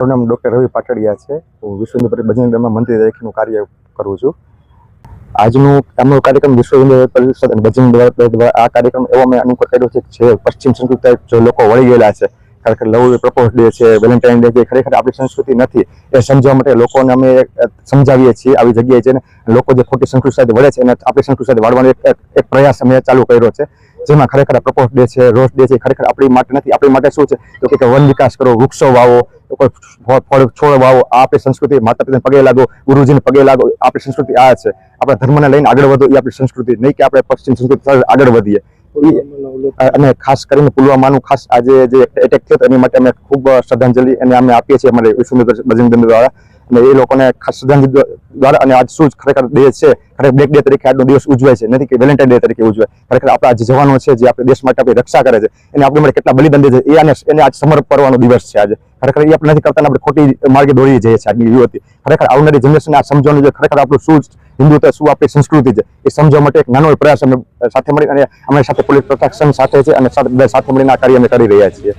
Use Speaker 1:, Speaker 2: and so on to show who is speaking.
Speaker 1: મારું નામ ડૉક્ટર રવિ પાટડિયા છે. હું વિશ્વ હિન્દુ પરિષદ બજરંગ દળમાં મંત્રી તરીકેનું કાર્ય કરું છું. આજનો અમારો કાર્યક્રમ વિશ્વ હિન્દુ પરિષદ અને બજરંગ દળ દ્વારા આ કાર્યક્રમ એવો મેં અનુકૂળ કર્યો છે જે પશ્ચિમ સંસ્કૃતિ તરફ જે લોકો વળી ગયેલા છે, ખરેખર લવ પ્રપોઝ ડે છે, વેલેન્ટાઇન ડે છે, ખરેખર આપણી સંસ્કૃતિ નથી એ સમજવા માટે લોકોને અમે સમજાવીએ છીએ. આવી જગ્યાએ છે ને લોકો જે ખોટી સંસ્કૃતિ સાથે વળે છે એને આપણી સંસ્કૃતિ સાથે વાળવાનો એક પ્રયાસ અમે ચાલુ કર્યો છે, જેમાં ખરેખર પ્રપોઝ ડે છે, રોઝ ડે છે, ખરેખર આપણી માટે નથી. આપણી માટે શું છે તો કે વન વિકાસ કરો, વૃક્ષો વાવો, કોઈ ફળ છોડ વાવો, આ આપણી સંસ્કૃતિ. માતા પિતાને પગે લાગો, ગુરુજીને પગે લાગો, આપણી સંસ્કૃતિ આ છે. આપણા ધર્મને લઈને આગળ વધો એ આપણી સંસ્કૃતિ, નહીં કે આપણે પશ્ચિમ સંસ્કૃતિ સાથે આગળ વધીએ. અને ખાસ કરીને પુલવામાનું ખાસ આજે જે એટેક થયો એની માટે અમે ખૂબ શ્રદ્ધાંજલિ અને અમે આપીએ છીએ અમારે વિશ્વ બજરંગ દળ દ્વારા. અને એ લોકોને ખાસ શ્રદ્ધાંજલિ દ્વારા. અને આજ શું ખરેખર ડે છે, ખરેખર બ્લેક ડે તરીકે આજનો દિવસ ઉજવાય છે, નથી કે વેલેન્ટાઇન ડે તરીકે ઉજવાય. ખરેખર આપણા જે જવાનો છે જે આપણે દેશ માટે આપણી રક્ષા કરે છે, એને આપણી માટે કેટલા બલિદાન દે છે એને આજ સમર્પણ કરવાનો દિવસ છે આજે. ખરેખર એ આપણે નથી કરતા, આપણે ખોટી માર્ગે દોડી જઈએ છીએ આજની યુવતી. ખરેખર આવનારી જનરેશનને આ સમજવાનું છે ખરેખર આપણું શું હિન્દુત્વ, શું આપણી સંસ્કૃતિ છે એ સમજવા માટે એક નાનો પ્રયાસ અમે સાથે મળી અને અમારી સાથે પોલીસ પ્રોટેક્શન સાથે છે અને સાથે મળીને આ કાર્ય અમે કરી રહ્યા છીએ.